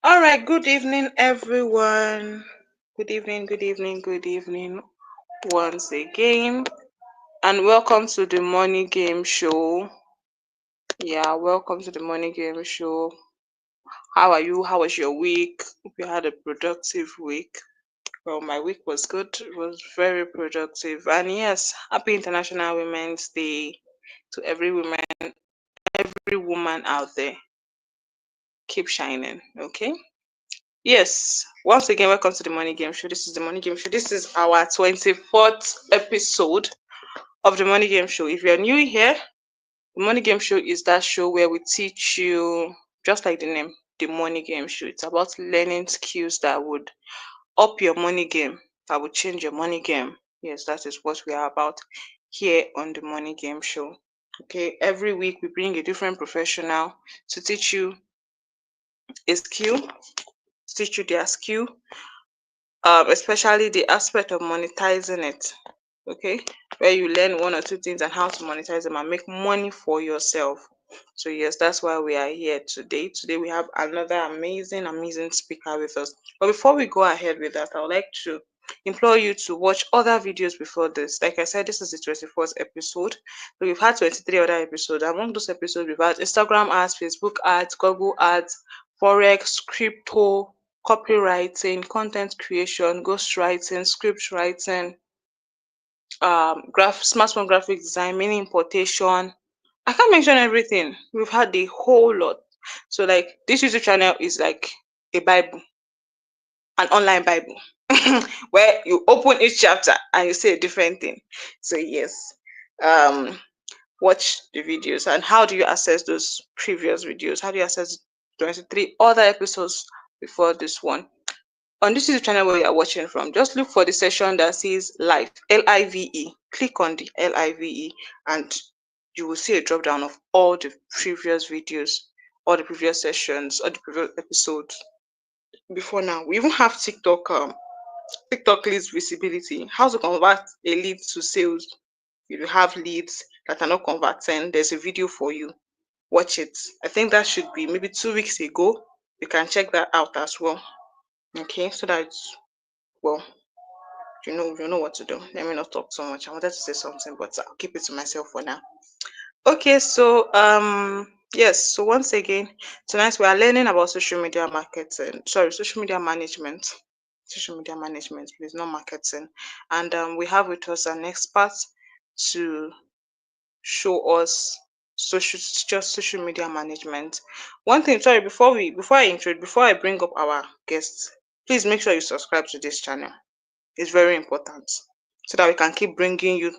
All right, good evening, everyone. Good evening, good evening, good evening once again. And welcome to the Money Game Show. Yeah, welcome to the Money Game Show. How are you? How was your week? Hope you had a productive week. Well, my week was good. It was very productive. And yes, happy International Women's Day to every woman out there. Keep shining, okay? Yes, once again, welcome to the Money Game Show. This is the Money Game Show. This is our 24th episode of the Money Game Show. If you're new here, the Money Game Show is that show where we teach you, just like the name, the Money Game Show. It's about learning skills that would up your money game, that would change your money game. Yes, that is what we are about here on the Money Game Show. Okay, every week we bring a different professional to teach you a skill, teach you their skill, especially the aspect of monetizing it. Okay, where you learn one or two things and how to monetize them and make money for yourself. So yes, that's why we are here today. Today we have another amazing speaker with us. But before we go ahead with that, I would like to implore you to watch other videos before this. Like I said, this is the 24th episode. So we've had 23 other episodes. Among those episodes, we've had Instagram ads, Facebook ads, Google ads, Forex, crypto, copywriting, content creation, ghostwriting, script writing, smartphone graphic design, mini importation. I can't mention everything. We've had a whole lot. So like this YouTube channel is like a Bible, an online Bible, where you open each chapter and you say a different thing. So yes, um, watch the videos. And how do you access those previous videos? How do you access 23 other episodes before this one? On this YouTube channel where you are watching from, just look for the section that says live, Live. Click on the Live and you will see a drop down of all the previous videos, all the previous sessions, all the previous episodes. Before now, we even have TikTok, TikTok leads visibility. How to convert a lead to sales. If you have leads that are not converting, there's a video for you. Watch it. I think that should be maybe 2 weeks ago. You can check that out as well. Okay, so that well, you know what to do. Let me not talk so much. I wanted to say something, but I'll keep it to myself for now. Okay, so yes, so once again, tonight we are learning about social media marketing. Sorry, social media management. Social media management, please, not marketing. And we have with us an expert to show us social media management. One thing, sorry, before I bring up our guests, please make sure you subscribe to this channel. It's very important so that we can keep bringing you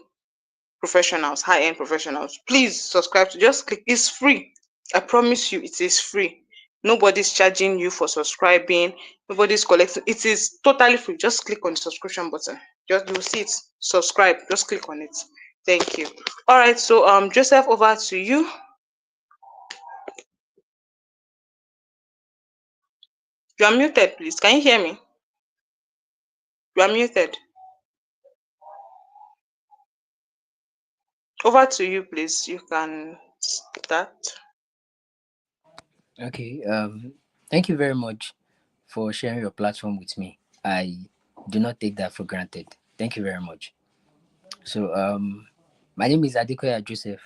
professionals, high-end professionals. Please subscribe to, just click, it's free. I promise you it is free. Nobody's charging you for subscribing, nobody's collecting. It is totally free. Just click on the subscription button. Just you'll see it. Subscribe. Just click on it. Thank you. All right, so Joseph, over to you. You are muted, please. Can you hear me? You are muted. Over to you, please. You can start. Okay. Thank you very much for sharing your platform with me. I do not take that for granted. Thank you very much. So, my name is Adekoya Joseph.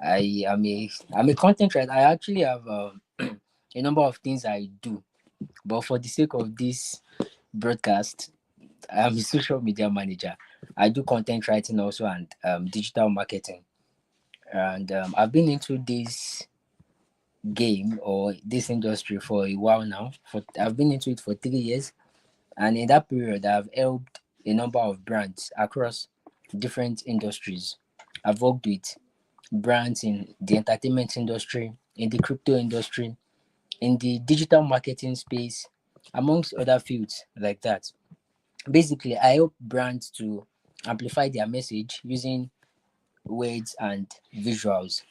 I'm a content writer. I actually have a number of things I do, but for the sake of this broadcast, I'm a social media manager. I do content writing also and digital marketing. And I've been into this game or this industry for a while now. I've been into it for 3 years, and in that period, I've helped a number of brands across different industries. I've worked with brands in the entertainment industry, in the crypto industry, in the digital marketing space, amongst other fields like that. Basically, I help brands to amplify their message using words and visuals.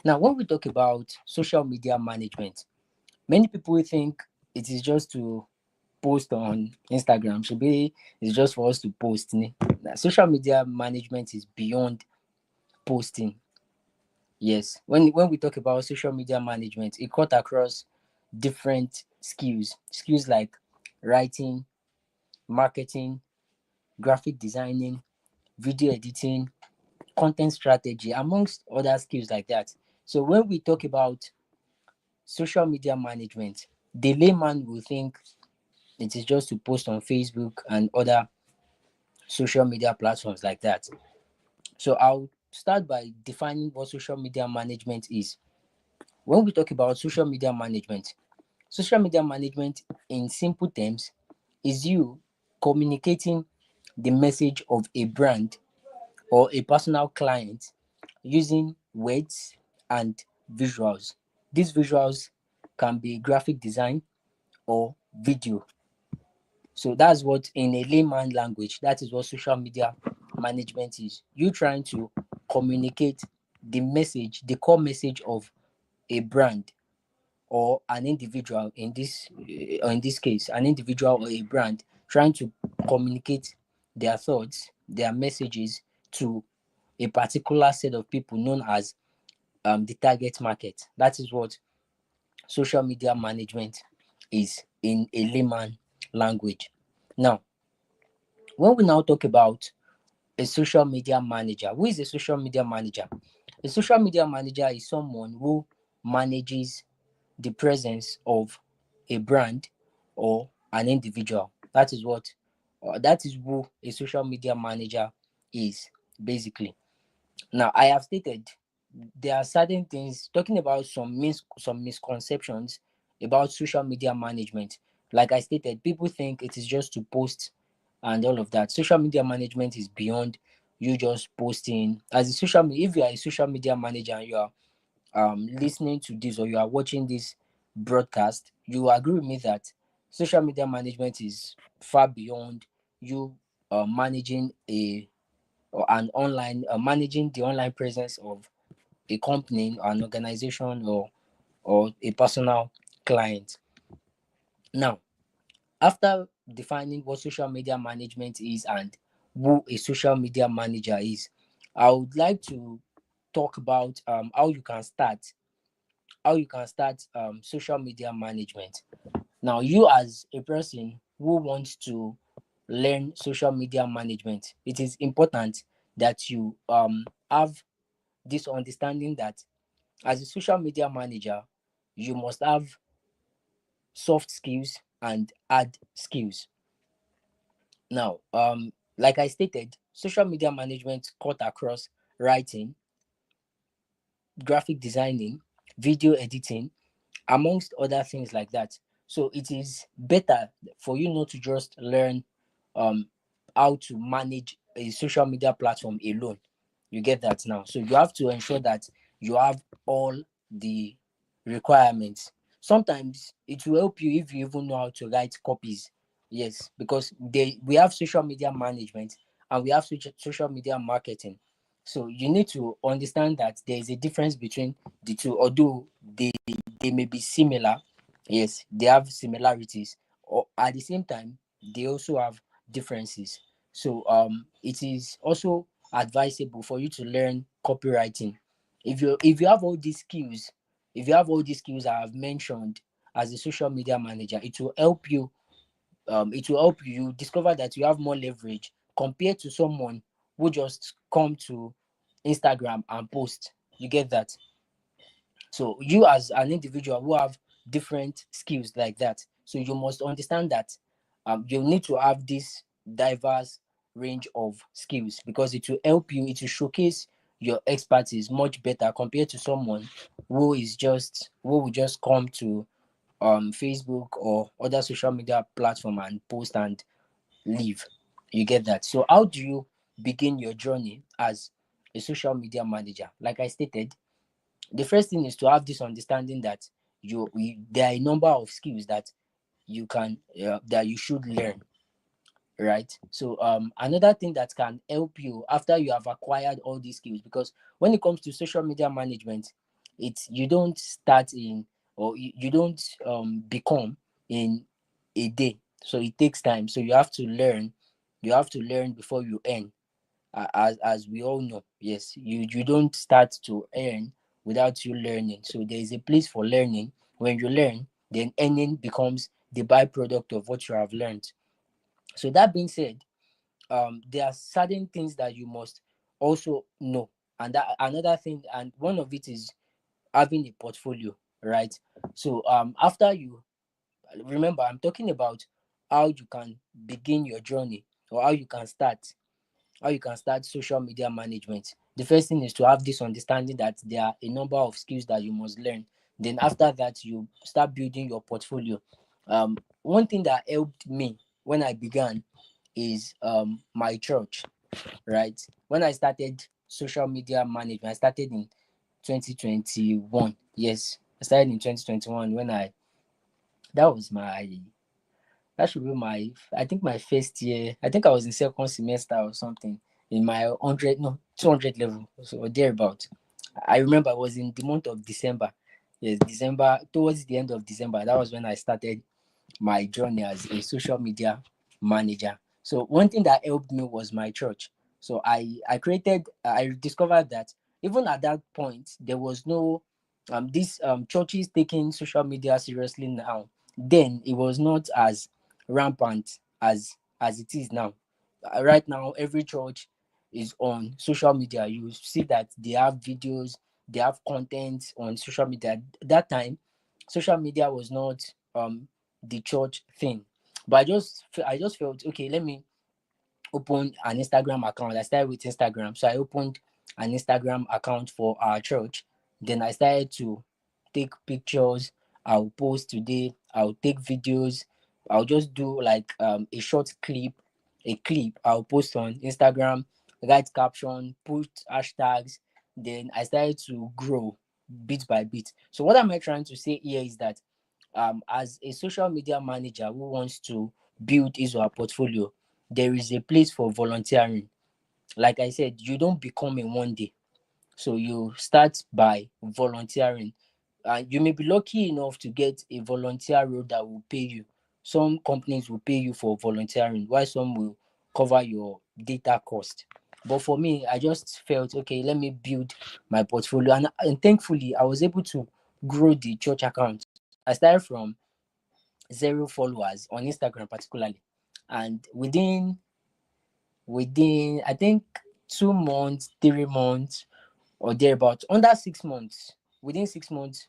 Now, when we talk about social media management, many people think it is just to post on Instagram. Should be it's just for us to post. Now, social media management is beyond posting. Yes. When we talk about social media management, it cut across different skills like writing, marketing, graphic designing, video editing, content strategy, amongst other skills like that. So when we talk about social media management, the layman will think it is just to post on Facebook and other social media platforms like that. So I'll start by defining what social media management is. When we talk about social media management in simple terms is you communicating the message of a brand or a personal client using words and visuals. These visuals can be graphic design or video. So that's what, in a layman language, that is what social media management is. You trying to communicate the message, the core message of a brand or an individual, in this case, an individual or a brand trying to communicate their thoughts, their messages to a particular set of people known as the target market. That is what social media management is in a layman language. Now, when we now talk about a social media manager, who is a social media manager? A social media manager is someone who manages the presence of a brand or an individual. That is who a social media manager is basically. Now, I have stated there are certain things talking about some misconceptions about social media management. Like I stated, people think it is just to post and all of that. Social media management is beyond you just posting. As a social media, if you are a social media manager and you are listening to this or you are watching this broadcast, you agree with me that social media management is far beyond you managing a or an online managing the online presence of a company, an organization, or a personal client. Now, after defining what social media management is and who a social media manager is, I would like to talk about how you can start social media management. Now, you as a person who wants to learn social media management, it is important that you have this understanding that as a social media manager, you must have soft skills and hard skills. Now, like I stated, social media management cut across writing, graphic designing, video editing, amongst other things like that. So it is better for you not to just learn um how to manage a social media platform alone. You get that now. So you have to ensure that you have all the requirements. Sometimes it will help you if you even know how to write copies. Yes, because we have social media management and we have social media marketing. So you need to understand that there is a difference between the two, although they may be similar. Yes, they have similarities, or at the same time they also have differences. So it is also advisable for you to learn copywriting. If you have all these skills, if you have all these skills I have mentioned as a social media manager, it will help you discover that you have more leverage compared to someone who just come to Instagram and post. You get that? So you as an individual who have different skills like that, so you must understand that you need to have this diverse range of skills because it will help you, it will showcase your expertise much better compared to someone who will just come to Facebook or other social media platform and post and leave. You get that? So how do you begin your journey as a social media manager? Like I stated, the first thing is to have this understanding that there are a number of skills that that you should learn, right? So another thing that can help you after you have acquired all these skills, because when it comes to social media management, it's you don't start in or you don't become in a day. So it takes time. So you have to learn before you earn. As we all know, yes, you don't start to earn without you learning. So there is a place for learning. When you learn, then earning becomes the byproduct of what you have learned. So that being said, there are certain things that you must also know, and that another thing, and one of it is having a portfolio, right? So after you remember, I'm talking about how you can begin your journey, or how you can start social media management. The first thing is to have this understanding that there are a number of skills that you must learn. Then after that, you start building your portfolio. One thing that helped me when I began is my church, right? When I started social media management, I started in 2021. Yes, I started in 2021 when I that was my that should be my I think my first year. I think I was in second semester or something in my 100 no 200 level, so or thereabout. I remember I was in the month of December. Yes, December, towards the end of December. That was when I started my journey as a social media manager. So one thing that helped me was my church. So I discovered that even at that point there was no this churches taking social media seriously now. Then it was not as rampant as it is now. Right now every church is on social media. You see that they have videos, they have content on social media. That time social media was not the church thing. But I just felt okay, let me open an Instagram account. I started with Instagram. So I opened an Instagram account for our church. Then I started to take pictures. I'll post today, I'll take videos. I'll just do like a clip I'll post on Instagram, write caption, put hashtags. Then I started to grow bit by bit. So what am I trying to say here is that as a social media manager who wants to build his or her portfolio, there is a place for volunteering. Like I said, you don't become in one day. So you start by volunteering. You may be lucky enough to get a volunteer role that will pay you. Some companies will pay you for volunteering, while some will cover your data cost. But for me, I just felt okay, let me build my portfolio. And thankfully, I was able to grow the church account. I started from 0 followers on Instagram, particularly. And within I think 2 months, 3 months, or thereabout, under 6 months, within 6 months,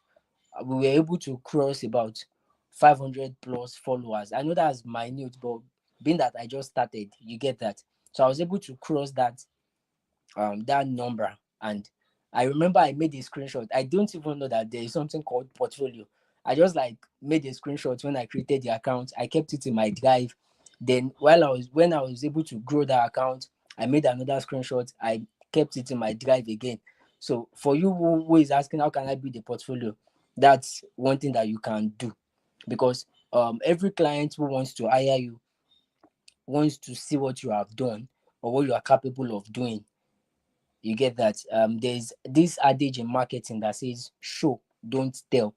we were able to cross about 500 plus followers. I know that's minute, but being that I just started, you get that. So I was able to cross that number. And I remember I made a screenshot. I don't even know that there is something called portfolio. I just like made a screenshot when I created the account. I kept it in my drive. Then when I was able to grow that account, I made another screenshot. I kept it in my drive again. So for you who is asking how can I build a portfolio, that's one thing that you can do, because every client who wants to hire you wants to see what you have done or what you are capable of doing. You get that? There's this adage in marketing that says show, don't tell.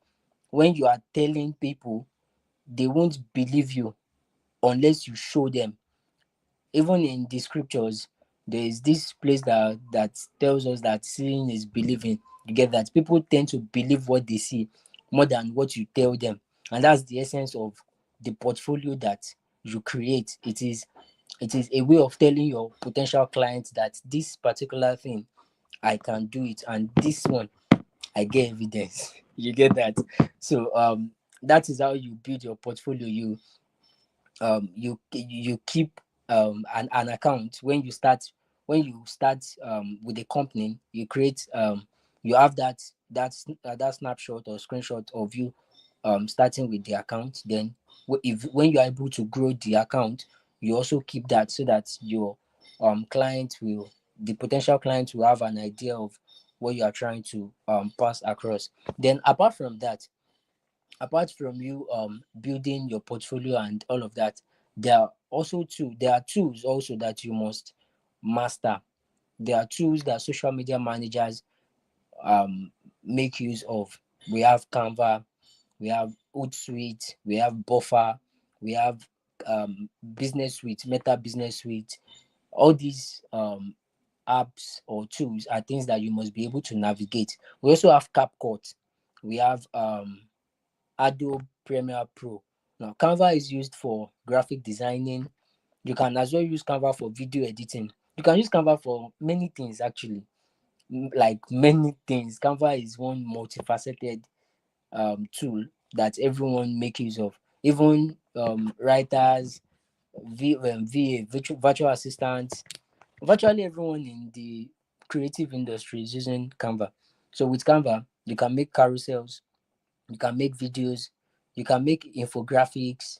When you are telling people, they won't believe you unless you show them. Even in the scriptures, there is this place that tells us that seeing is believing. You get that? People tend to believe what they see more than what you tell them. And that's the essence of the portfolio that you create. It is a way of telling your potential clients that this particular thing I can do it, and this one I get evidence. You get that? So that is how you build your portfolio. You keep an account when you start with a company. You create you have that snapshot or screenshot of you starting with the account. Then if when you are able to grow the account, you also keep that so that your client will the potential client will have an idea of what you are trying to pass across. Then apart from you building your portfolio and all of that, there are tools also that you must master. There are tools that social media managers make use of. We have Canva, we have Hootsuite, we have Buffer, we have Business Suite, Meta Business Suite. All these apps or tools are things that you must be able to navigate. We also have CapCut, we have Adobe Premiere Pro. Now, Canva is used for graphic designing. You can as well use Canva for video editing. You can use Canva for many things actually, like many things. Canva is one multifaceted tool that everyone make use of. Even writers, VA, virtual assistants, virtually everyone in the creative industry is using Canva. So with Canva, you can make carousels, you can make videos, you can make infographics,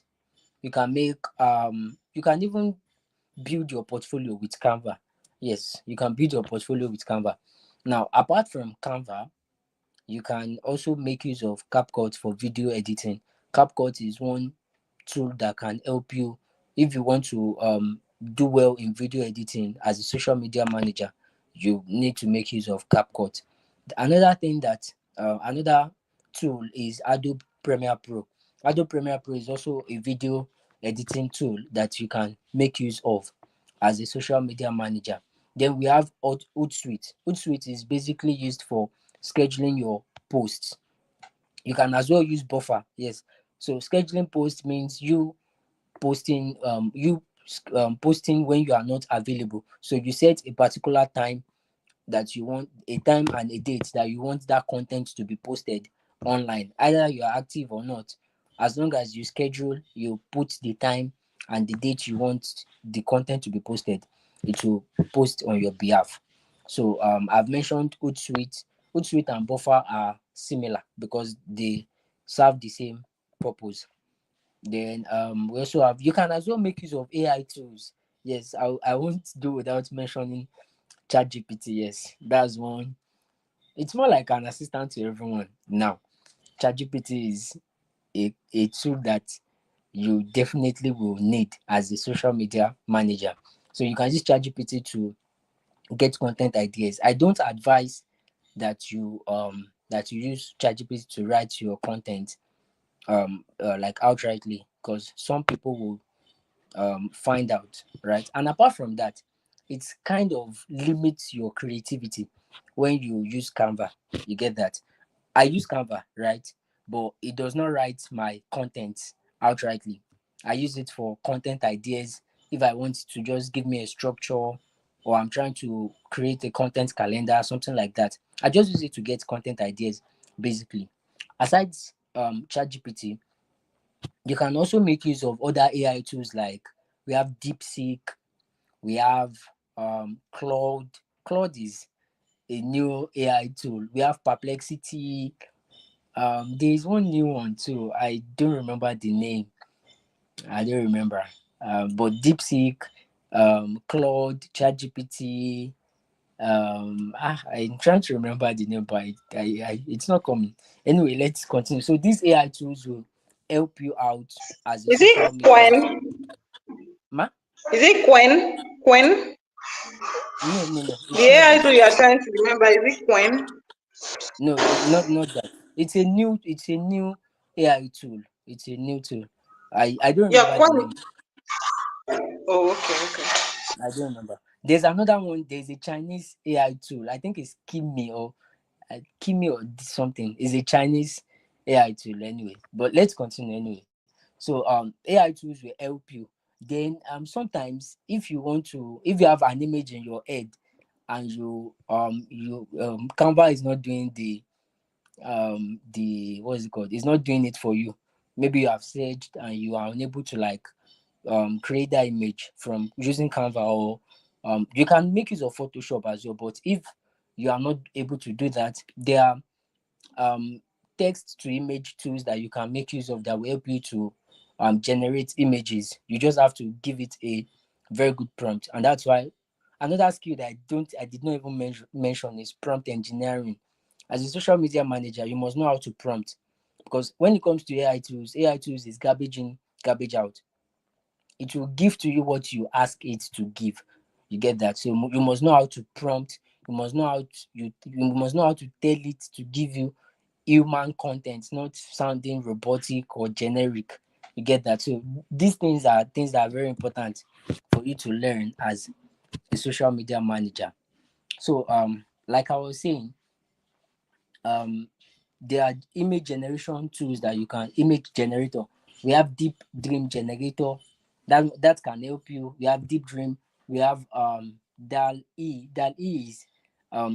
you can even build your portfolio with Canva. Yes, you can build your portfolio with Canva. Now, apart from Canva, you can also make use of CapCut for video editing. CapCut is one tool that can help you if you want to do well in video editing as a social media manager. You need to make use of CapCut. Another thing that another tool is Adobe Premiere Pro. Adobe Premiere Pro is also a video editing tool that you can make use of as a social media manager. Then we have Hootsuite. Hootsuite is basically used for scheduling your posts. You can as well use Buffer. Yes. So scheduling posts means posting when you are not available. So you set a particular time that you want, a time and a date that you want that content to be posted online, either you are active or not. As long as you schedule, you put the time and the date you want the content to be posted, it will post on your behalf. So I've mentioned Hootsuite. Hootsuite and Buffer are similar because they serve the same purpose. Then we also have, you can as well make use of AI tools. Yes, I won't do without mentioning ChatGPT. Yes, that's one. It's more like an assistant to everyone now. ChatGPT is a tool that you definitely will need as a social media manager. So you can use ChatGPT to get content ideas. I don't advise that you use ChatGPT to write your content like outrightly, because some people will find out, right? And apart from that, it kind of limits your creativity when you use Canva. You get that? I use Canva, right? But it does not write my content outrightly. I use it for content ideas. If I want to just give me a structure, or I'm trying to create a content calendar, something like that, I just use it to get content ideas, basically. Aside ChatGPT, you can also make use of other AI tools like we have DeepSeek, we have Claude. Claude is a new AI tool. We have Perplexity. There is one new one too. I don't remember the name. I don't remember. But DeepSeek, Claude, ChatGPT. I'm trying to remember the name, but it's not coming. Anyway, let's continue. So these AI tools will help you out as a Is it social media. Quen? Ma? Is it Quen? Quen? No, no, no. The It's not AI that. tool you are trying to remember, is it Quen? No, not that. It's a new AI tool. It's a new tool. I don't Yeah, remember the Quen. name. Oh, okay, okay. I don't remember. There's another one. There's a Chinese AI tool. I think it's Kimi or something. It's a Chinese AI tool anyway. But let's continue anyway. So AI tools will help you. Then sometimes if you have an image in your head and you Canva is not doing the what is it called? It's not doing it for you. Maybe you have searched and you are unable to like create that image from using Canva, or you can make use of Photoshop as well. But if you are not able to do that, there are um, text to image tools that you can make use of that will help you to generate images. You just have to give it a very good prompt, and that's why another skill that I did not even mention is prompt engineering. As a social media manager, you must know how to prompt, because when it comes to AI tools is garbage in, garbage out. It will give to you what you ask it to give. You get that? So you must know how to prompt. You must know how to tell it to give you human content, not sounding robotic or generic. You get that? So these things that are very important for you to learn as a social media manager. So like I was saying, um There are image generation tools that you can image generator. We have deep dream generator that can help you. We have deep dream. We have DAL-E. DAL-E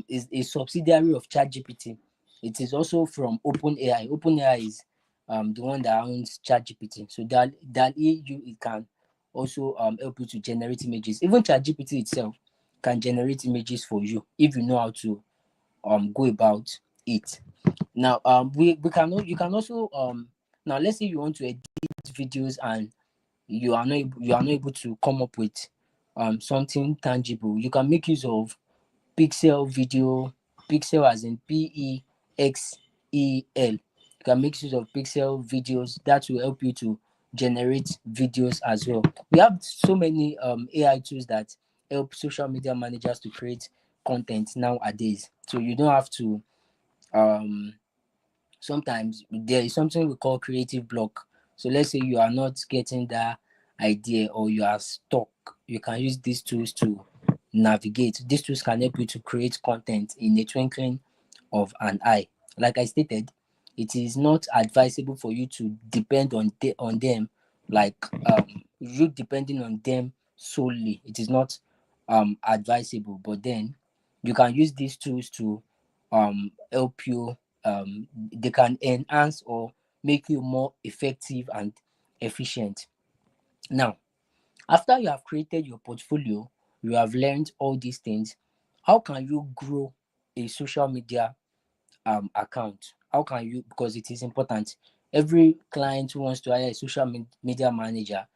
is a subsidiary of ChatGPT. It is also from OpenAI. OpenAI is the one that owns ChatGPT. So DAL-E it can also help you to generate images. Even ChatGPT itself can generate images for you if you know how to go about it. Now we can you can also now let's say you want to edit videos and you are not able to come up with something tangible. You can make use of pixel video. Pixel as in Pexel. You can make use of pixel videos that will help you to generate videos as well. We have so many AI tools that help social media managers to create content nowadays, so you don't have to um sometimes there is something we call creative block. So let's say you are not getting that idea or you are stuck, you can use these tools to navigate. These tools can help you to create content in a twinkling of an eye. Like I stated, it is not advisable for you to depend on them, like you depending on them solely. It is not advisable, but then you can use these tools to help you. They can enhance or make you more effective and efficient. Now, after you have created your portfolio, you have learned all these things. How can you grow a social media account? How can you, because it is important. Every client who wants to hire a social media manager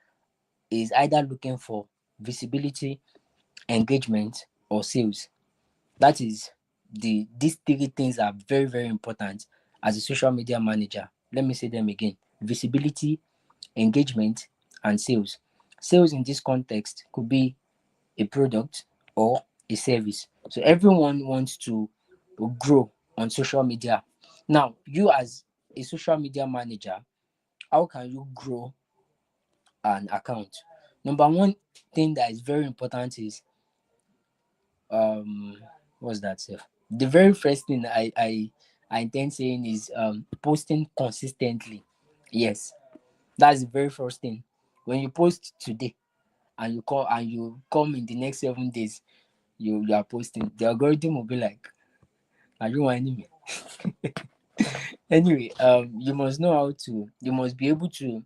is either looking for visibility, engagement, or sales. That is these three things are very, very important as a social media manager. Let me say them again: visibility, engagement, and sales. Sales in this context could be a product or a service. So everyone wants to grow on social media. Now, you as a social media manager, how can you grow an account? Number one thing that is very important is um what's that self? The very first thing I intend saying is posting consistently. Yes, that's the very first thing. When you post today and you come in the next 7 days, you are posting, the algorithm will be like, are you whining me? Anyway, you must be able to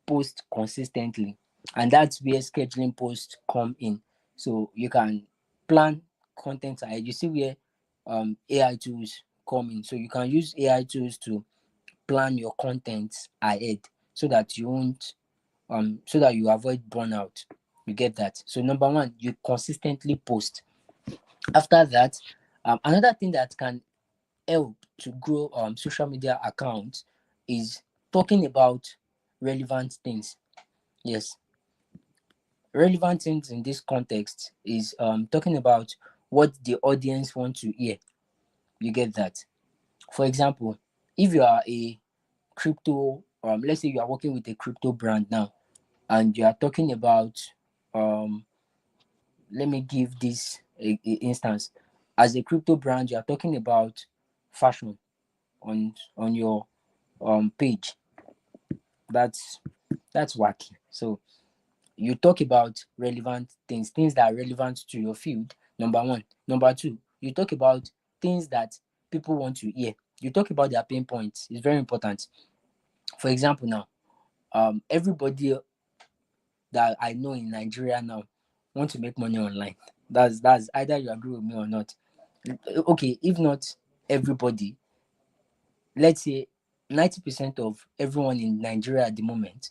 post consistently, and that's where scheduling posts come in. So you can plan content ahead. You see where AI tools come in. So you can use AI tools to plan your content ahead, so that you won't so that you avoid burnout. You get that? So number one, you consistently post. After that, another thing that can help to grow social media accounts is talking about relevant things. Yes, relevant things in this context is talking about what the audience want to hear. You get that? For example, if you are a crypto, let's say you are working with a crypto brand now, and you are talking about, let me give this a instance. As a crypto brand, you are talking about fashion on your page. That's that's wacky. So you talk about relevant things, things that are relevant to your field. Number one. Number two, you talk about things that people want to hear. You talk about their pain points. It's very important. For example, now, everybody that I know in Nigeria now want to make money online. That's either you agree with me or not. Okay, if not everybody, let's say 90% of everyone in Nigeria at the moment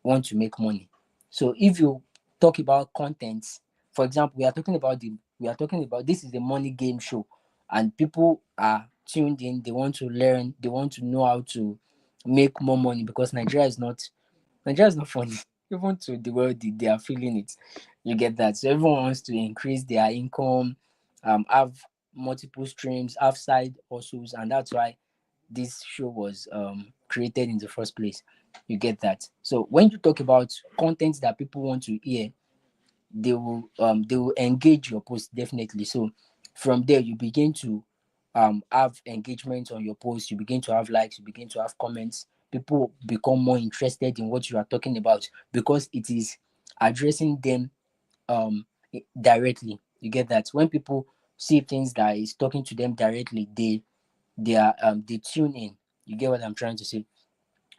want to make money. So if you talk about content, for example, we are talking about this is a money game show, and people are tuned in. They want to learn. They want to know how to make more money, because Nigeria is not funny. Even to the world, they are feeling it. You get that? So everyone wants to increase their income, have multiple streams, have side hustles, and that's why this show was created in the first place. You get that? So when you talk about content that people want to hear, they will engage your post definitely. So from there you begin to have engagement on your post, you begin to have likes, you begin to have comments, people become more interested in what you are talking about because it is addressing them directly. You get that? When people see things that is talking to them directly, they tune in. You get what I'm trying to say?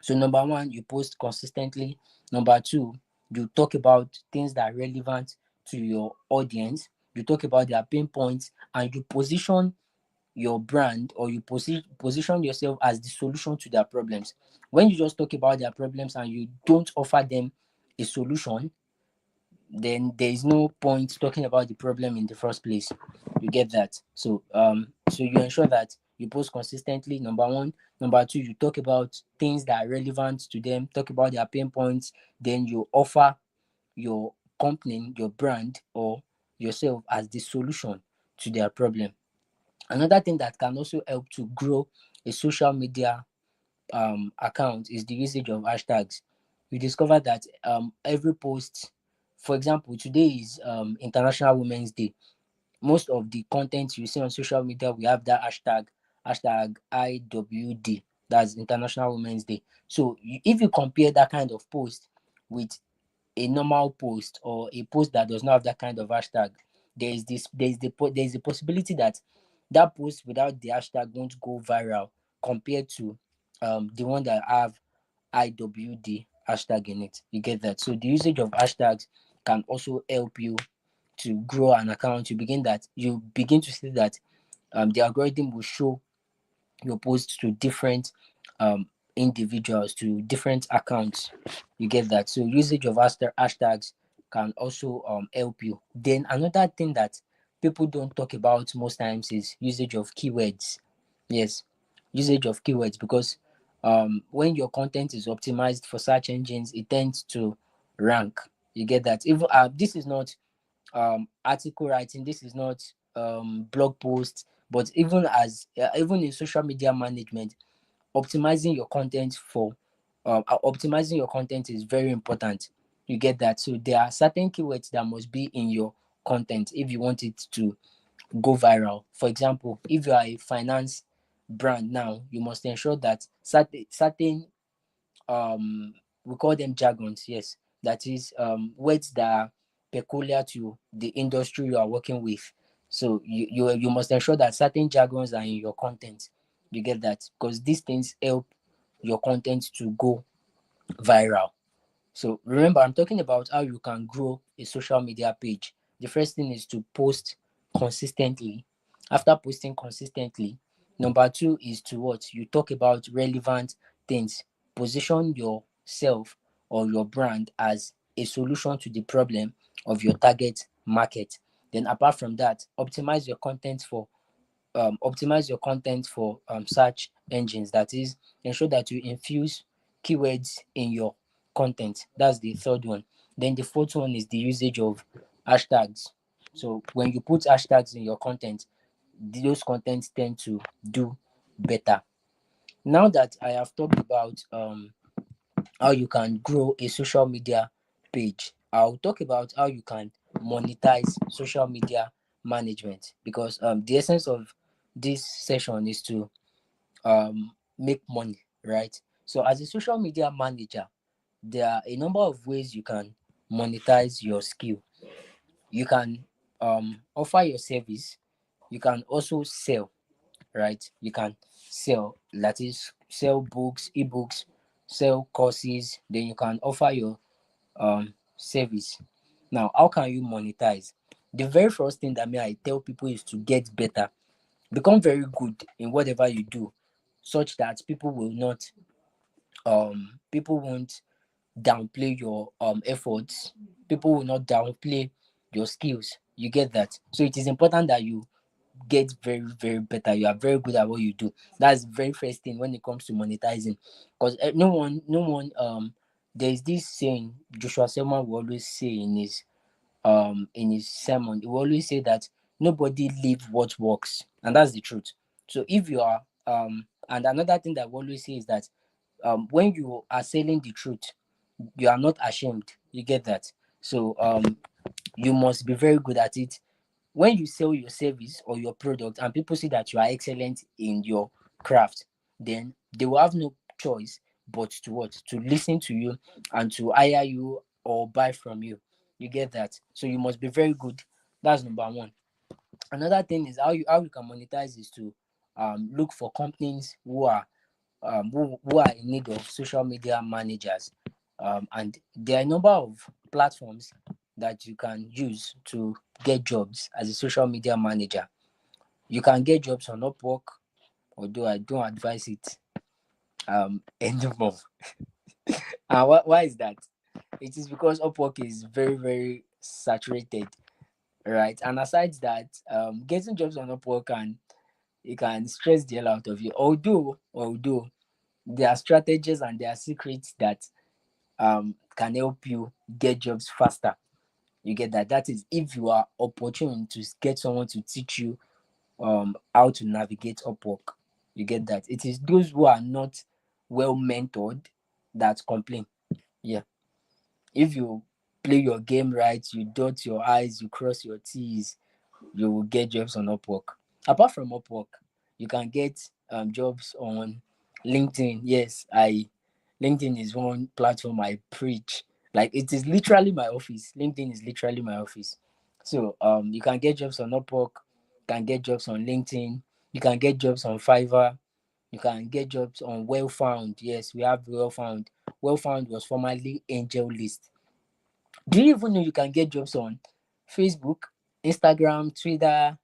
So number one, you post consistently. Number two, you talk about things that are relevant to your audience. You talk about their pain points and you position your brand, or you position yourself as the solution to their problems. When you just talk about their problems and you don't offer them a solution, then there is no point talking about the problem in the first place. You get that? So you ensure that you post consistently, number one. Number two, you talk about things that are relevant to them, talk about their pain points, then you offer your company, your brand, or yourself as the solution to their problem. Another thing that can also help to grow a social media account is the usage of hashtags. We discovered that every post, for example, today is International Women's Day. Most of the content you see on social media, we have that hashtag IWD. That's International Women's Day. So if you compare that kind of post with a normal post or a post that does not have that kind of hashtag, there is the possibility that that post without the hashtag won't go viral compared to the one that have IWD hashtag in it. You get that? So the usage of hashtags can also help you to grow an account. You begin to see that the algorithm will show your posts to different um, individuals, to different accounts. You get that? So usage of hashtags can also help you. Then another thing that people don't talk about most times is usage of keywords. Yes, usage of keywords, because when your content is optimized for search engines, it tends to rank. You get that? Even this is not article writing, this is not blog posts, but even in social media management, optimizing your content for optimizing your content is very important. You get that? So there are certain keywords that must be in your content if you want it to go viral. For example, if you are a finance brand now, you must ensure that certain we call them jargons, yes, that is words that are peculiar to the industry you are working with. So you must ensure that certain jargons are in your content. You get that? Because these things help your content to go viral. So remember, I'm talking about how you can grow a social media page. The first thing is to post consistently. After posting consistently, number two is to what? You talk about relevant things. Position yourself or your brand as a solution to the problem of your target market. Then apart from that, optimize your content for search engines. That is, ensure that you infuse keywords in your content. That's the third one. Then the fourth one is the usage of hashtags. So when you put hashtags in your content, those contents tend to do better. Now that I have talked about how you can grow a social media page, I'll talk about how you can monetize social media management, because the essence of this session is to make money, right? So as a social media manager, there are a number of ways you can monetize your skill. You can offer your service. You can also sell, right? You can sell, that is, sell books, ebooks, sell courses. Then you can offer your service. Now, how can you monetize? The very first thing that I tell people is to get better. Become very good in whatever you do, such that people won't downplay your efforts. People will not downplay your skills. You get that? So it is important that you get very, very better. You are very good at what you do. That's the very first thing when it comes to monetizing. Because no one there is this saying Joshua Selman will always say in his sermon. He will always say that nobody live what works, and that's the truth. So if you are and another thing that we always say is that when you are saying the truth, you are not ashamed. You get that? So you must be very good at it. when you sell your service or your product and people see that you are excellent in your craft, then they will have no choice but to what? To listen to you and to hire you or buy from you. You get that? So you must be very good. That's number one. Another thing is how you can monetize is to look for companies who are in need of social media managers. And there are a number of platforms that you can use to get jobs as a social media manager. You can get jobs on Upwork, although I don't advise it anymore. And why is that? It is because Upwork is very, very saturated, right? And aside that, getting jobs on Upwork can stress the hell out of you. Although there are strategies and there are secrets that can help you get jobs faster. You get that? That is if you are opportune to get someone to teach you how to navigate Upwork. You get that? It is those who are not well mentored that complain. Yeah. If you play your game right, you dot your I's, you cross your T's, you will get jobs on Upwork. Apart from Upwork, you can get jobs on LinkedIn. Yes, I LinkedIn is one platform I preach. Like it is literally my office. LinkedIn is literally my office. So you can get jobs on Upwork, you can get jobs on LinkedIn, you can get jobs on Fiverr, you can get jobs on Well Found. Yes, we have Well Found. Well Found was formerly Angel List. Do you even know you can get jobs on Facebook, Instagram, Twitter,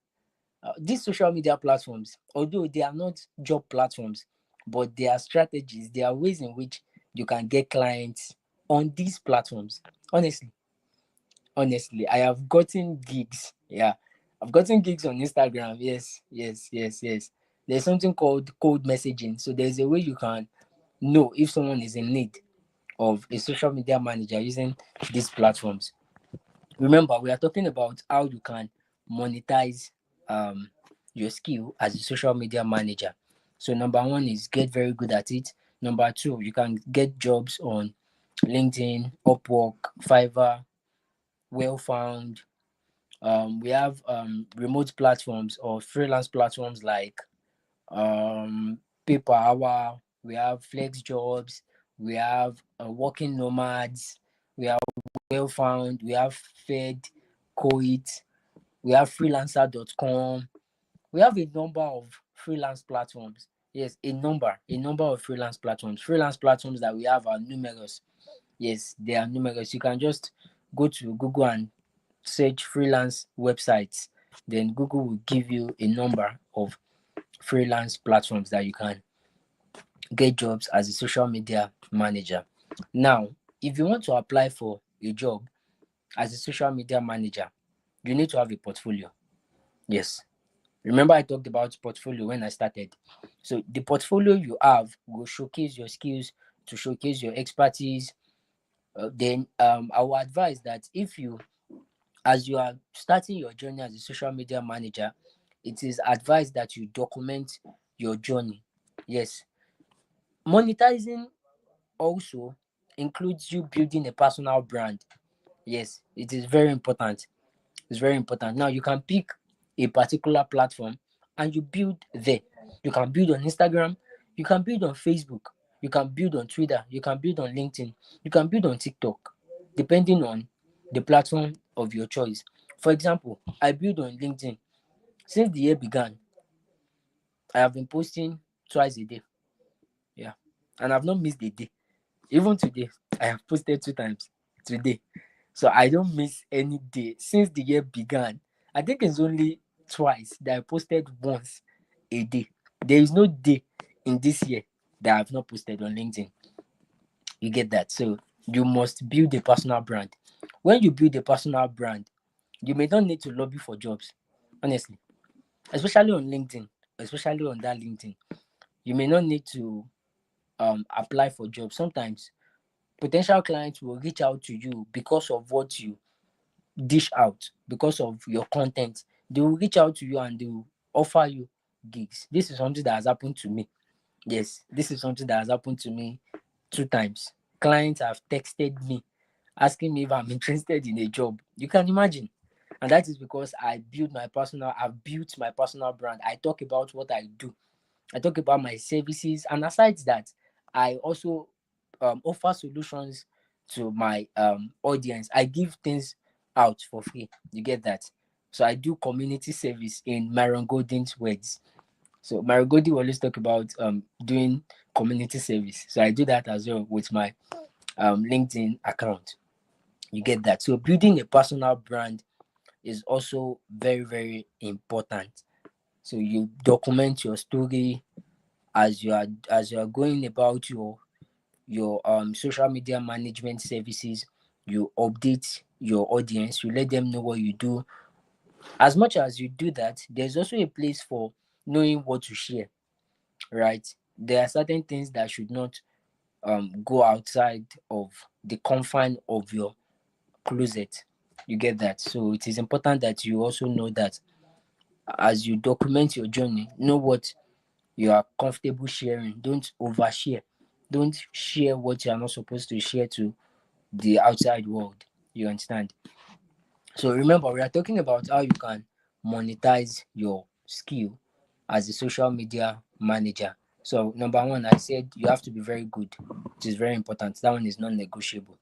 these social media platforms, although they are not job platforms, but they are strategies, they are ways in which you can get clients on these platforms. Honestly, honestly, I have gotten gigs. Yeah, I've gotten gigs on Instagram. Yes, yes, yes, yes. There's something called cold messaging. So there's a way you can know if someone is in need of a social media manager using these platforms. Remember, we are talking about how you can monetize um, your skill as a social media manager. So, number one is get very good at it. Number two, you can get jobs on LinkedIn, Upwork, Fiverr, Well Found. We have remote platforms or freelance platforms like pay per hour. We have flex jobs. We have working nomads. We have Well Found. We have Fed, Coit. We have freelancer.com. We have a number of freelance platforms. Yes, a number of freelance platforms that we have are numerous. Yes, they are numerous. You can just go to Google and search freelance websites. Then Google will give you a number of freelance platforms that you can get jobs as a social media manager. Now, if you want to apply for a job as a social media manager, you need to have a portfolio. Yes. Remember I talked about portfolio when I started. So the portfolio you have will showcase your skills, to showcase your expertise. Then I will advise that if you, as you are starting your journey as a social media manager, it is advised that you document your journey. Yes. Monetizing also includes you building a personal brand. Yes, it is very important. It's very important. Now you can pick a particular platform and you build there. You can build on Instagram, you can build on Facebook, you can build on Twitter, you can build on LinkedIn, you can build on TikTok, depending on the platform of your choice. For example, I build on LinkedIn. Since the year began, I have been posting twice a day. Yeah. And I've not missed a day. Even today, I have posted 2 times today. So I don't miss any day since the year began. I think it's only twice that I posted once a day. There is no day in this year that I have not posted on LinkedIn. You get that? So you must build a personal brand. When you build a personal brand, you may not need to lobby for jobs. Honestly, especially on LinkedIn, especially on that LinkedIn, you may not need to apply for jobs. Sometimes potential clients will reach out to you because of what you dish out, because of your content. They will reach out to you and they will offer you gigs. This is something that has happened to me. Yes, this is something that has happened to me 2 times. Clients have texted me asking me if I'm interested in a job. You can imagine. And that is because I've built my personal brand. I talk about what I do. I talk about my services, and aside that, I also offer solutions to my audience. I give things out for free. You get that? So I do community service in Myron Golden's words. So Myron Golden will always talk about doing community service. So I do that as well with my LinkedIn account. You get that? So building a personal brand is also very, very important. So you document your story as you are going about your social media management services. You update your audience, you let them know what you do. As much as you do that, there's also a place for knowing what to share, right? There are certain things that should not go outside of the confine of your closet. You get that? So it is important that you also know that as you document your journey, know what you are comfortable sharing. Don't overshare. Don't share what you are not supposed to share to the outside world. You understand? So remember, we are talking about how you can monetize your skill as a social media manager. So number one, I said you have to be very good, which is very important. That one is non-negotiable.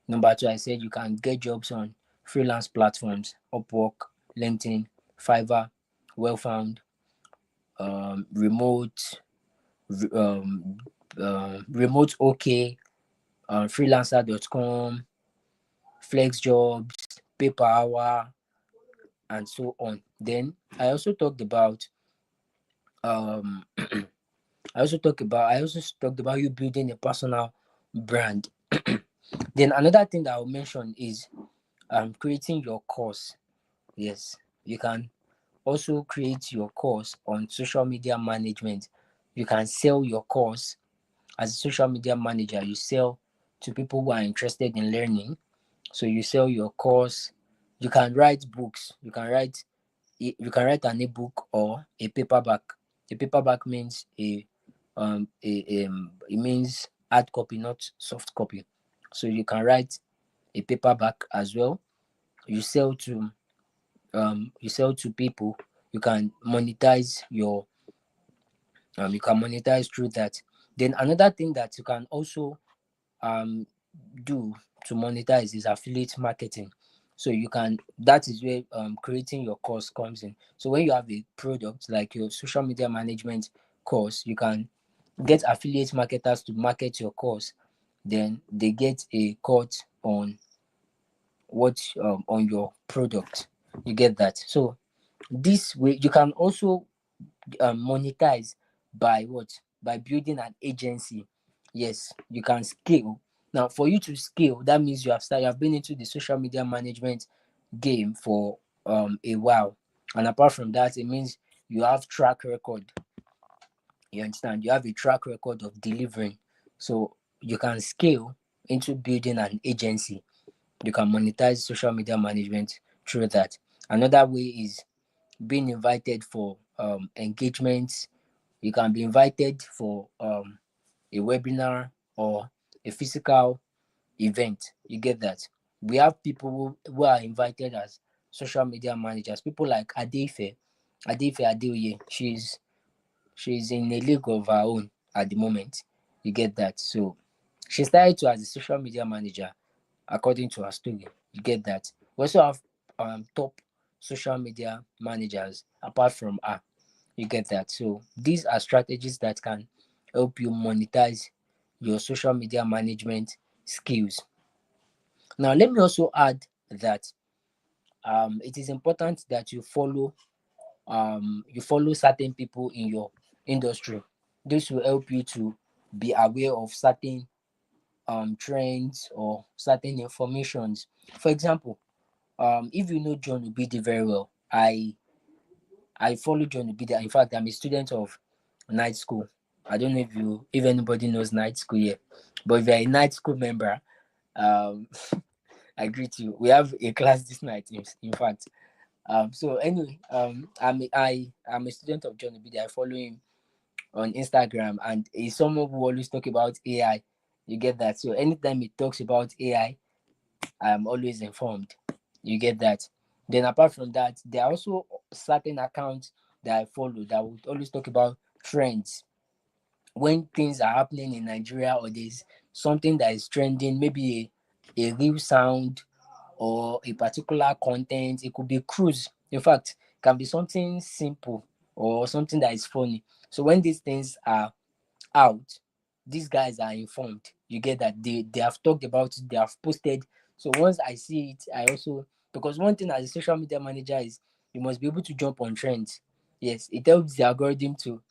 Number two, I said you can get jobs on freelance platforms, Upwork, LinkedIn, Fiverr, Wellfound, remote, remote OK, freelancer.com, flex jobs, pay per hour, and so on. Then I also talked about um I also talked about you building a personal brand. Then another thing that I'll mention is creating your course. Yes, you can also create your course on social media management. You can sell your course as a social media manager. You sell to people who are interested in learning. So you sell your course. You can write books. You can write an ebook or a paperback. A paperback means it means hard copy, not soft copy. So you can write a paperback as well. You sell to you sell to people. You can monetize your you can monetize through that. Then another thing that you can also um do to monetize is affiliate marketing. So you can that is where creating your course comes in. So when you have a product like your social media management course, you can get affiliate marketers to market your course. Then they get a cut on your product. You get that? So this way you can also monetize by what? By building an agency. Yes, you can scale. Now, for you to scale, that means you have been into the social media management game for a while. And apart from that, it means you have track record. You understand? You have a track record of delivering. So you can scale into building an agency. You can monetize social media management through that. Another way is being invited for engagements. You can be invited for a webinar or a physical event. You get that? We have people who are invited as social media managers. People like Adefe Adeoye. She's in a league of her own at the moment. You get that? So she started to as a social media manager, according to her story. You get that? We also have top social media managers apart from her. You get that? So these are strategies that can help you monetize your social media management skills. Now, let me also add that it is important that you follow certain people in your industry. This will help you to be aware of certain trends or certain informations. For example, if you know John Obidi very well, I follow John Obidi. In fact, I'm a student of night school. I don't know if anybody knows night school here, but if you're a night school member, um, I greet you. We have a class this night. In fact, so anyway, I'm a student of John Obidi. I follow him on Instagram, and he's someone who always talk about AI. You get that? So anytime he talks about AI, I'm always informed. You get that? Then apart from that, there are also certain accounts that I follow that would always talk about trends. When things are happening in Nigeria or there's something that is trending, maybe a real sound or a particular content. It could be cruise. In fact, it can be something simple or something that is funny. So when these things are out, these guys are informed. You get that they have talked about it, they have posted. So once I see it, I also, because one thing as a social media manager is you must be able to jump on trends. Yes, it helps the algorithm to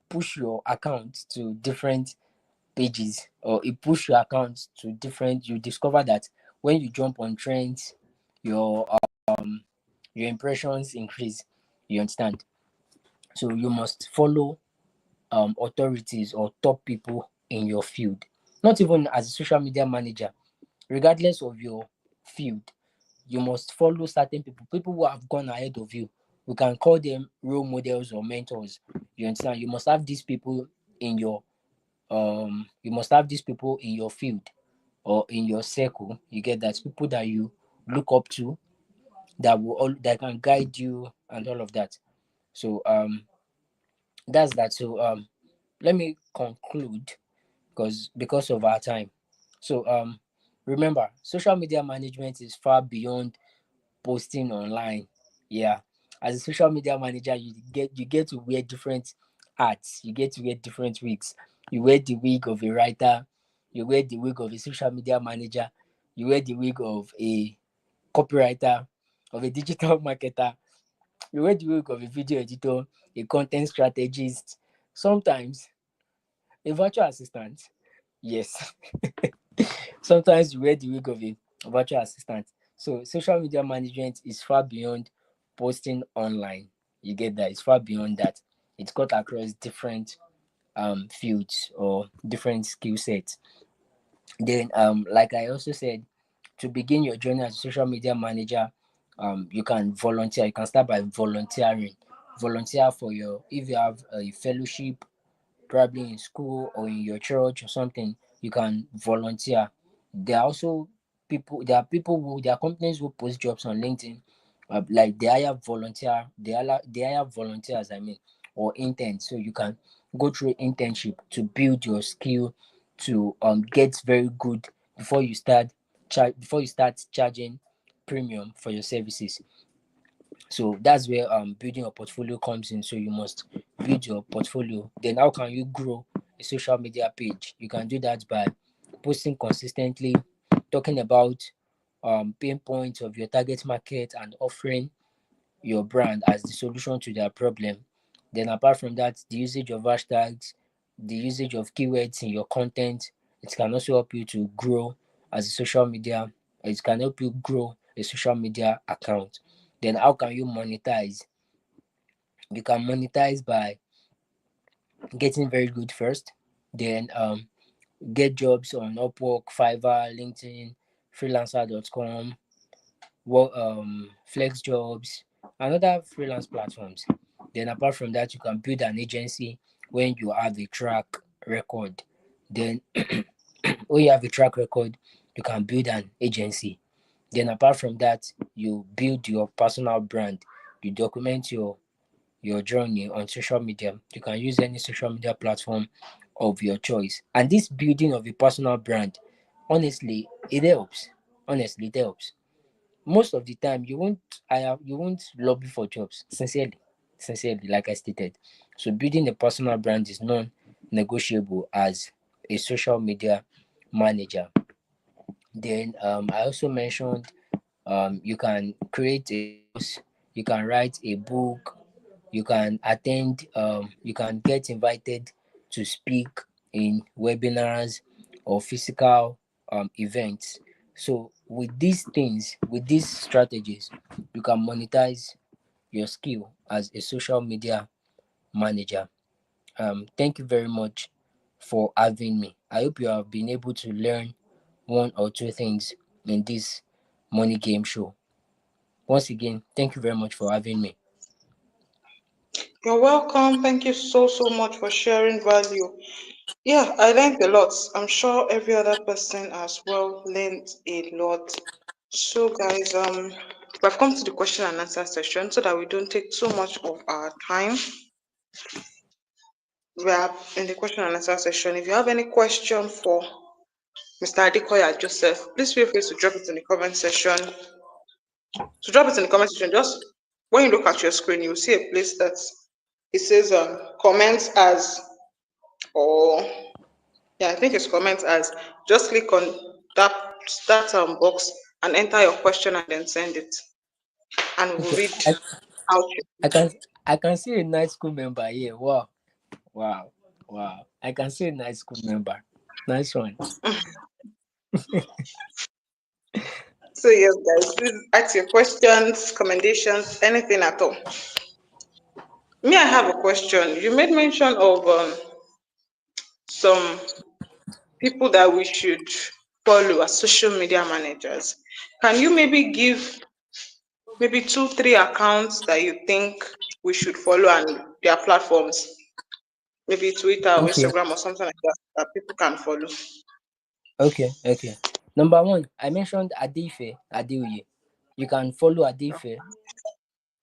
push your account to different pages, or it push your account to different. You discover that when you jump on trends, your your impressions increase. You understand? So you must follow authorities or top people in your field. Not even as a social media manager, regardless of your field, you must follow certain people who have gone ahead of you. We can call them role models or mentors. You understand? You must have these people in your you must have these people in your field or in your circle. You get that, people that you look up to, that will all that can guide you and all of that. So that's that. So let me conclude because of our time. So remember, social media management is far beyond posting online. Yeah. As a social media manager, you get to wear different hats. You get to wear different wigs. You wear the wig of a writer, you wear the wig of a social media manager, you wear the wig of a copywriter, of a digital marketer, you wear the wig of a video editor, a content strategist, sometimes a virtual assistant. Yes. Sometimes you wear the wig of a virtual assistant. So social media management is far beyond posting online. You get that? It's far beyond that. It's cut across different fields or different skill sets. Then like I also said, to begin your journey as a social media manager, you can volunteer. You can start by volunteering. Volunteer for your, if you have a fellowship probably in school or in your church or something, you can volunteer. There are also there are companies who post jobs on LinkedIn, like they hire volunteers, I mean, or interns. So you can go through internship to build your skill, to get very good before you start before you start charging premium for your services. So that's where building a portfolio comes in. So you must build your portfolio. Then how can you grow a social media page? You can do that by posting consistently, talking about pain points of your target market and offering your brand as the solution to their problem. Then apart from that, the usage of hashtags, the usage of keywords in your content, it can also help you to grow as a social media. It can help you grow a social media account. Then how can you monetize? You can monetize by getting very good first, then get jobs on Upwork, Fiverr, LinkedIn, freelancer.com, work, flex jobs, and other freelance platforms. Then apart from that, you can build an agency when you have a track record. Then when you have a track record, you can build an agency. Then apart from that, you build your personal brand. You document your journey on social media. You can use any social media platform of your choice. And this building of a personal brand, honestly, it helps. Honestly, it helps. Most of the time, you won't lobby for jobs. Sincerely, like I stated. So building a personal brand is non-negotiable as a social media manager. Then I also mentioned you can create a course, you can write a book, you can attend, you can get invited to speak in webinars or physical events. So with these things, with these strategies, you can monetize your skill as a social media manager. Thank you very much for having me. I hope you have been able to learn one or two things in this money game show. Once again, thank you very much for having me. You're welcome. Thank you so, so much for sharing value. Yeah, I learned a lot. I'm sure every other person as well learned a lot. So, guys, We've come to the question and answer session so that we don't take so much of our time. We are in the question and answer session. If you have any question for Mr. Adekoya Joseph, please feel free to drop it in the comment section. Just when you look at your screen, you'll see a place that it says comments as, or yeah, I think it's comments as. Just click on that box and enter your question and then send it, and we'll Okay. read I, out. I can I can see a nice school member here. Wow. Wow. Wow. I can see a nice school member. Nice one. So yes, guys, please ask your questions, commendations, anything at all. Me, I have a question. You made mention of some people that we should follow as social media managers. Can you maybe give maybe two, three accounts that you think we should follow and their platforms? Maybe Twitter or Okay. Instagram or something like that that people can follow. Okay. Okay. Number one, I mentioned Adife Adeoye. You can follow Adife.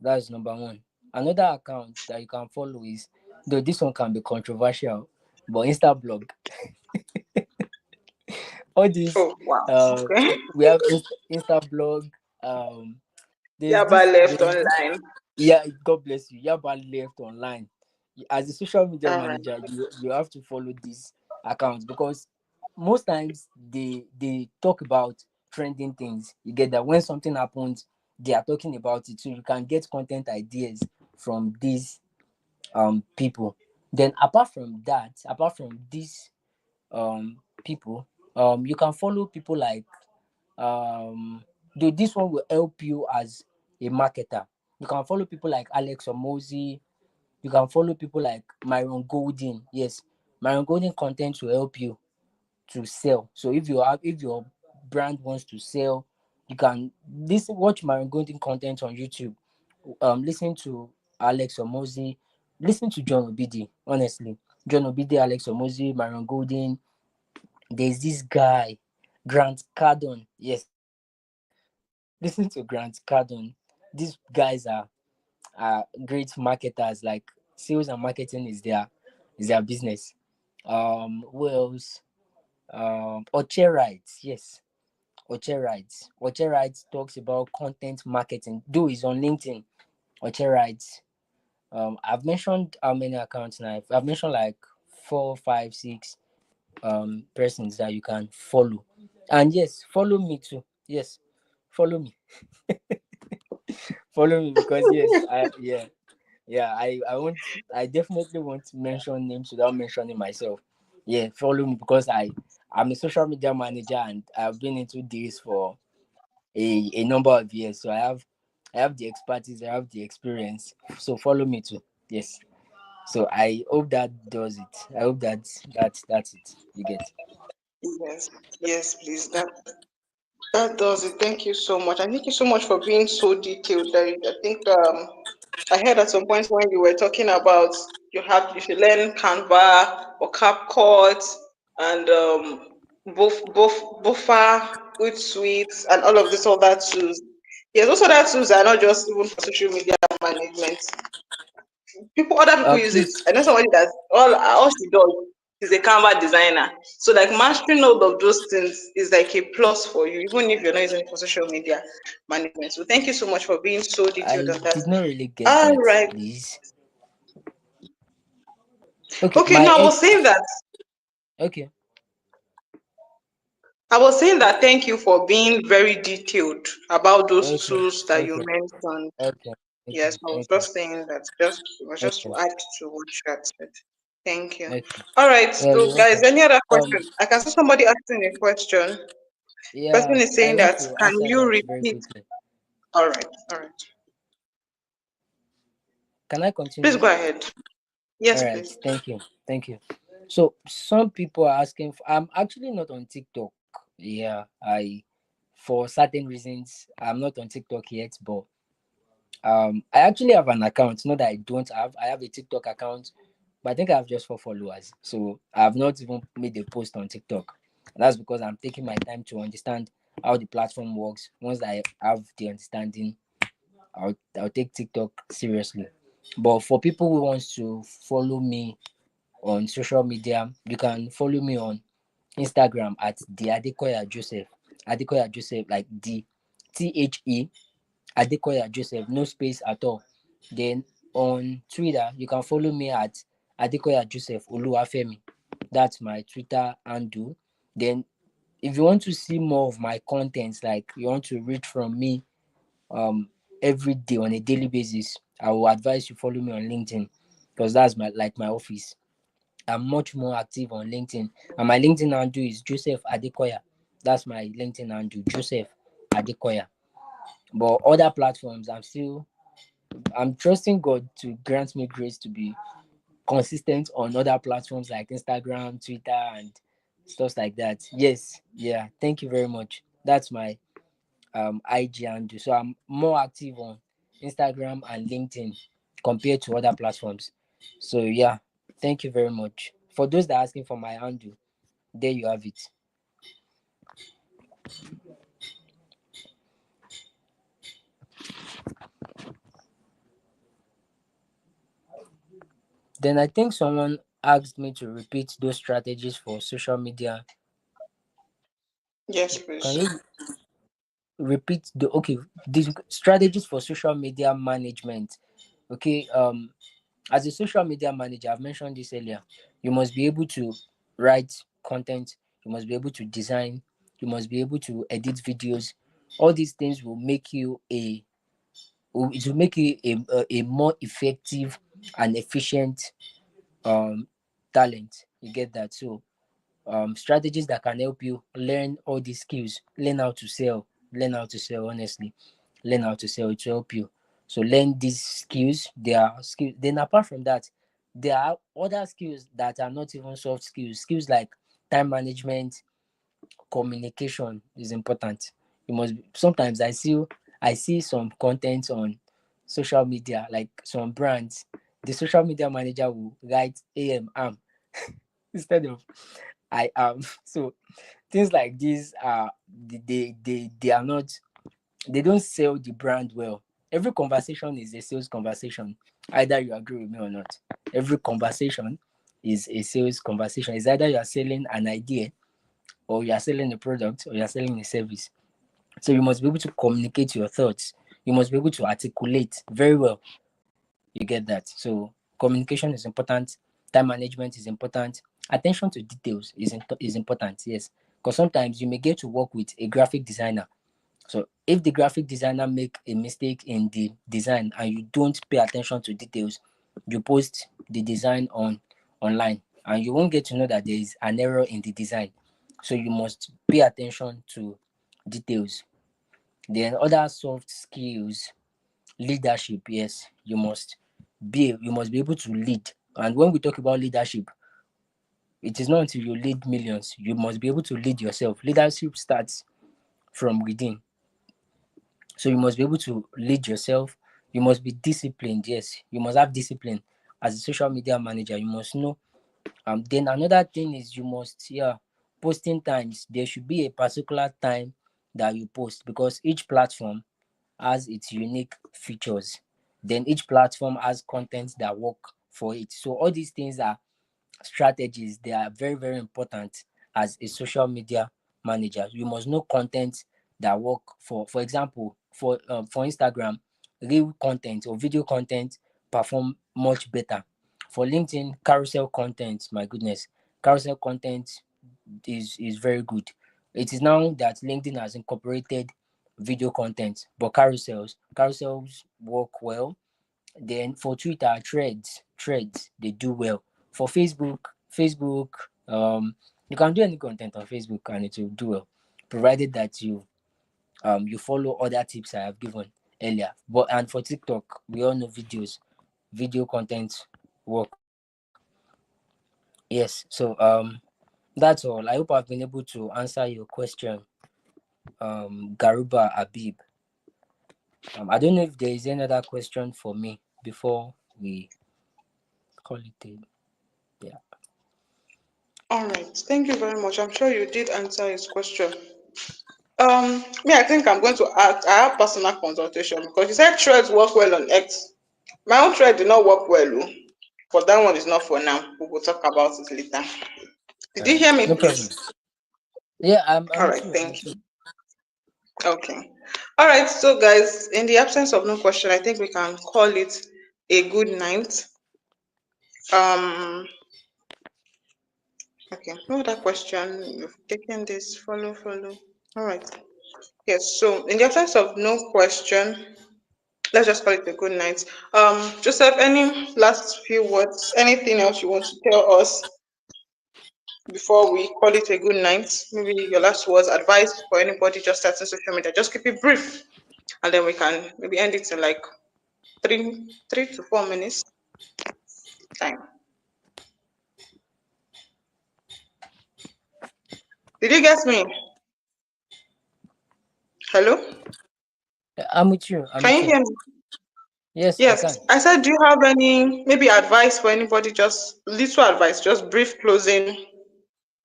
That's number one. Another account that you can follow is, though this one can be controversial, but Instablog. All these, Oh wow. uh, Okay. we have Instablog. Um, there's Yaba this. left There's this. online. Yeah, God bless you. Yaba left online. As a social media All right. manager, you have to follow these accounts because most times they talk about trending things. You get that when something happens, they are talking about it, so you can get content ideas from these people. Then apart from these people, you can follow people like though this one will help you as a marketer. You can follow people like Alex Omozi. You can follow people like Myron Golden. Yes, Myron Golden content will help you to sell. So if your brand wants to sell, you can watch Myron Golden content on YouTube. Listen to Alex Omozi, listen to John Obidi. Honestly, John Obidi, Alex Omozi, Myron Golden. There's this guy, Grant Cardone. Yes, listen to Grant Cardone. These guys are great marketers. Like sales and marketing is their business. Who else? Oche Rights, yes. Oche Rights. Oche Rights talks about content marketing. Do is on LinkedIn. Oche Rights. I've mentioned how many accounts now? I've mentioned like 4, 5, 6 persons that you can follow. And yes, follow me too. Yes, follow me. Follow me because yes, I won't. I definitely won't mention names without mentioning myself. Yeah, follow me because I'm a social media manager and I've been into this for a number of years. So I have the expertise, I have the experience. So follow me too. Yes. So I hope that does it. I hope that's it. You get. Yes. Yes, please. That does it. Thank you so much. And thank you so much for being so detailed. I think I heard at some point when you were talking about you should learn Canva or CapCut and Buffer, Hootsuite, and all of this other tools. Yes, those other tools are not just even for social media management. Other people use it. Please. I know somebody that all she does is a Canva designer. So like mastering all of those things is like a plus for you, even if you're not using it for social media management. So thank you so much for being so detailed I on that. did not really get All that. right. Please. Okay. Okay, no, Okay. I was saying that thank you for being very detailed about those Okay. tools that you Okay. mentioned. Okay. Yes, Okay. I was Okay. just saying that just to Okay. add to what you had said. Thank you. Okay. All right, Yeah, so you're guys, welcome. any other Um, question? I can see somebody asking a question. Person yeah, is I saying want that to can answer you that very repeat? quickly. All right. Can I Please continue? go ahead. All Yes, right. please. Thank you. Thank you. So some people are asking. I'm actually not on TikTok. Yeah, for certain reasons, I'm not on TikTok yet. But I actually have an account. Not that I don't have. I have a TikTok account, but I think I have just 4 followers. So I have not even made a post on TikTok. That's because I'm taking my time to understand how the platform works. Once I have the understanding, I'll take TikTok seriously. But for people who wants to follow me on social media, you can follow me on Instagram at the Adekoya Joseph. Adekoya Joseph, like the THE Adekoya Joseph, no space at all. Then on Twitter, you can follow me at Adekoya Joseph Oluwafemi. That's my Twitter handle. Then if you want to see more of my contents, like you want to read from me um every day on a daily basis, I will advise you follow me on LinkedIn because that's my office. I'm much more active on LinkedIn, and my LinkedIn handle is Joseph Adekoya. That's my LinkedIn handle, Joseph Adekoya. But other platforms, I'm trusting God to grant me grace to be consistent on other platforms like Instagram, Twitter, and stuff like that. Yes, yeah. Thank you very much. That's my IG handle. So I'm more active on Instagram and LinkedIn compared to other platforms. So yeah, thank you very much. For those that are asking for my handle, there you have it. Then I think someone asked me to repeat those strategies for social media. Yes, Can please. you repeat the strategies for social media management? Okay, as a social media manager, I've mentioned this earlier, you must be able to write content, you must be able to design, you must be able to edit videos. All these things will make you a more effective and efficient um talent. You get that? So strategies that can help you learn all these skills, learn how to sell, honestly, learn how to sell, it will help you. So learn these skills. They are skills. Then apart from that, there are other skills that are not even soft skills. Skills like time management, communication is important. You must sometimes I see some content on social media, like some brands, the social media manager will write am instead of I am. So things like these are they are not, they don't sell the brand well. Every conversation is a sales conversation, either you agree with me or not. Every conversation is a sales conversation. It's either you are selling an idea, or you are selling a product, or you are selling a service. So you must be able to communicate your thoughts. You must be able to articulate very well. You get that? So communication is important. Time management is important. Attention to details is important. Yes, because sometimes you may get to work with a graphic designer. So if the graphic designer make a mistake in the design and you don't pay attention to details, you post the design online and you won't get to know that there is an error in the design. So you must pay attention to details. Then other soft skills, leadership. Yes, you must be able to lead. And when we talk about leadership, it is not until you lead millions. You must be able to lead yourself. Leadership starts from within. So you must be able to lead yourself. You must be disciplined. Yes, you must have discipline. As a social media manager, you must know. Then another thing is you must, yeah, posting times. There should be a particular time that you post, because each platform has its unique features. Then each platform has content that work for it. So all these things are strategies. They are very, very important as a social media manager. You must know content that work for example, for Instagram, real content or video content perform much better. For LinkedIn, carousel content, my goodness, carousel content is very good. It is now that LinkedIn has incorporated video content, but carousels work well. Then for Twitter, threads they do well. For Facebook, you can do any content on Facebook and it will do well, provided that you follow other tips I have given earlier. But and for TikTok, we all know video content work. Yes. So that's all. I hope I've been able to answer your question, Garuba Abib. I don't know if there is any other question for me before we call it a, yeah. All right. Thank you very much. I'm sure you did answer his question. Me, I think I'm going to add. I have personal consultation because you said threads work well on X. My own thread did not work well, oh, but that one is not for now. We will talk about it later. Did All you hear right, me, no please? problem. Yeah, I'm All with right, you. I'm thank with you. you. Okay. All right, so guys, in the absence of no question, I think we can call it a good night. Um. Okay. No other question. You've taken this. Follow. Follow. All right. Yes. So, in the absence of no question, let's just call it a good night. Joseph, any last few words? Anything else you want to tell us before we call it a good night? Maybe your last words, advice for anybody just starting social media. Just keep it brief, and then we can maybe end it in like 3 to 4 minutes time. Did you get me? Hello? I'm with you. I'm Can with you you. hear me? Yes, I Yes. can. I said, do you have any maybe advice for anybody? Just little advice, just brief closing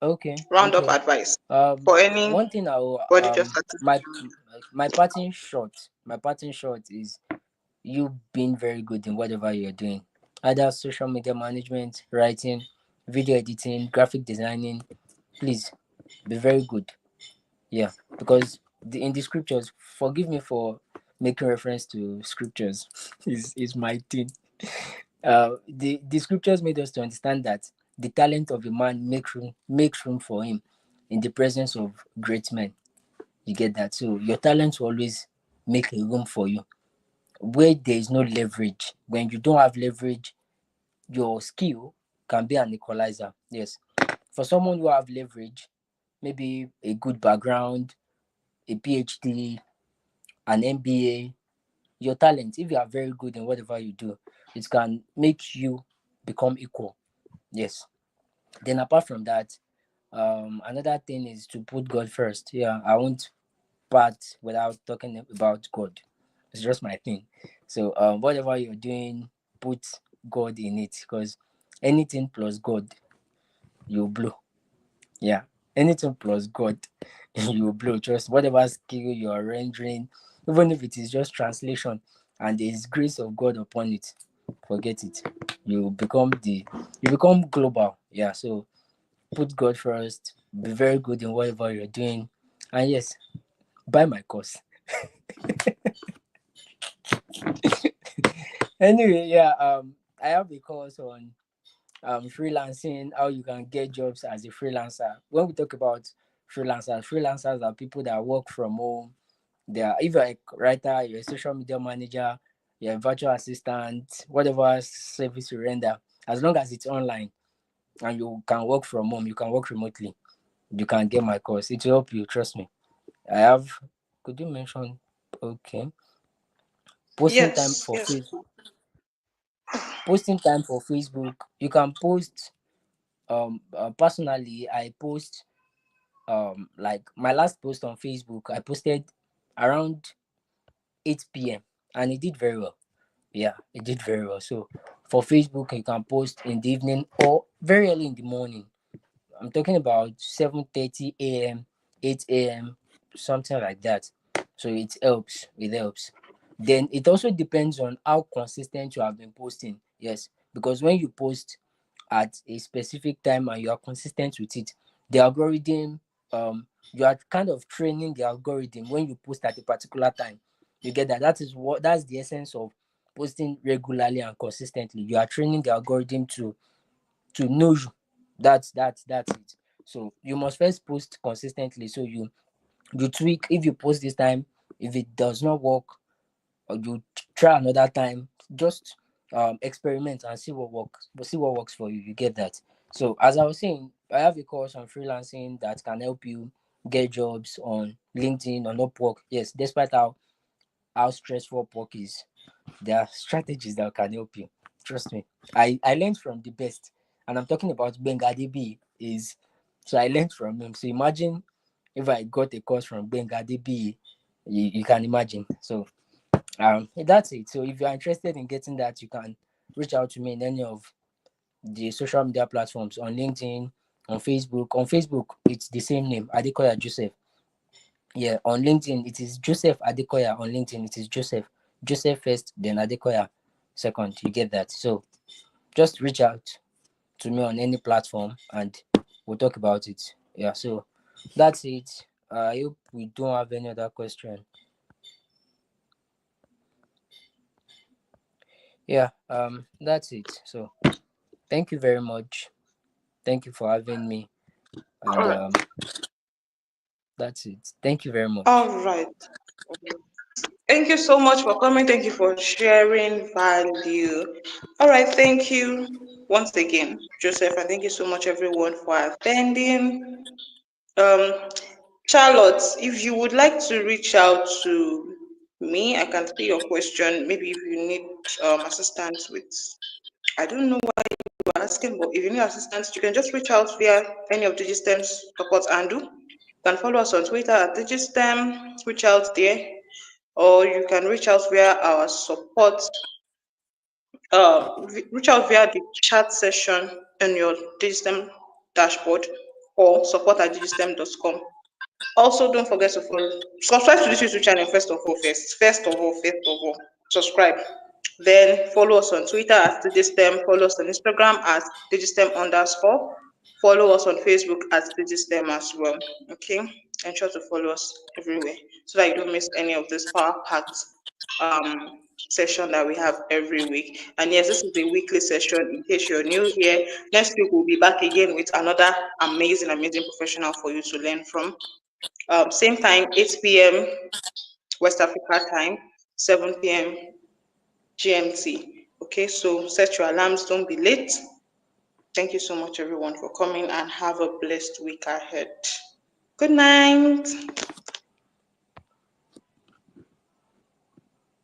Okay, roundup okay. advice for One thing I will anybody just starting my social media. my parting short is you being very good in whatever you're doing, either social media management, writing, video editing, graphic designing. Please be very good. Yeah, because in the scriptures, forgive me for making reference to scriptures, is my thing. The scriptures made us to understand that the talent of a man makes room for him in the presence of great men. You get that? So your talent will always make a room for you. Where there is no leverage, when you don't have leverage, your skill can be an equalizer. Yes. For someone who have leverage, maybe a good background, a PhD, an MBA, your talent, if you are very good in whatever you do, it can make you become equal. Yes. Then apart from that, another thing is to put God first. Yeah, I won't part without talking about God. It's just my thing. So whatever you're doing, put God in it, because anything plus God, you blow. Yeah, anything plus God, you blow. Just whatever skill you're rendering, even if it is just translation, and there is grace of God upon it, forget it. You become global. Yeah. So put God first. Be very good in whatever you're doing, and yes, buy my course. Anyway, yeah. I have a course on freelancing, how you can get jobs as a freelancer. When we talk about freelancers are people that work from home. They are, if you're a writer, you're a social media manager, you're a virtual assistant, whatever service you render, as long as it's online and you can work from home, you can work remotely, you can get my course. It will help you, trust me. I have, could you mention, okay, posting time Yes, for yes. Facebook. Posting time for Facebook. You can post. Personally, I post. Like my last post on Facebook, I posted around 8 p.m. and it did very well. Yeah, it did very well. So for Facebook, you can post in the evening or very early in the morning. I'm talking about 7:30 a.m., 8 a.m., something like that. So it helps. It helps. Then it also depends on how consistent you have been posting. Yes, because when you post at a specific time and you are consistent with it, the algorithm, you are kind of training the algorithm when you post at a particular time. You get that? That's the essence of posting regularly and consistently. You are training the algorithm to know you. That's it. So you must first post consistently. So you tweak. If you post this time, if it does not work, or you try another time, just experiment and see what works for you. You get that? So as I was saying, I have a course on freelancing that can help you get jobs on LinkedIn, on Upwork. Yes, despite how stressful Upwork is, there are strategies that can help you. Trust me. I learned from the best, and I'm talking about Benga DB. Is so I learned from him. So imagine if I got a course from Benga DB, you can imagine. So that's it. So if you are interested in getting that, you can reach out to me in any of the social media platforms, on LinkedIn, on Facebook. On Facebook, it's the same name, Adekoya Joseph. Yeah, on LinkedIn it is Joseph Adekoya. On LinkedIn it is Joseph first, then Adekoya second. You get that? So just reach out to me on any platform and we'll talk about it. Yeah, so that's it. I hope we don't have any other question. Yeah, that's it. So thank you very much. Thank you for having me. And All right. that's it. Thank you very much. All right. Thank you so much for coming. Thank you for sharing value. All right. Thank you once again, Joseph, and thank you so much, everyone, for attending. Um, Charlotte, if you would like to reach out to me, I can see your question. Maybe if you need assistance with, I don't know why you are asking, but if you need assistance, you can just reach out via any of Digistem's support and do. You can follow us on Twitter at Digistem, reach out there, or you can reach out via our support, reach out via the chat session in your Digistem dashboard or support at digistem.com. Also, don't forget to follow, subscribe to this YouTube channel first of all, subscribe. Then follow us on Twitter at Digitstem, follow us on Instagram at Digitstem underscore, follow us on Facebook at Digitstem as well. Okay, ensure to follow us everywhere so that you don't miss any of this power packed session that we have every week. And yes, this is a weekly session in case you're new here. Next week we'll be back again with another amazing professional for you to learn from. Same time, 8 p.m. West Africa time, 7 p.m. GMT. Okay, so set your alarms, don't be late. Thank you so much, everyone, for coming and have a blessed week ahead. Good night.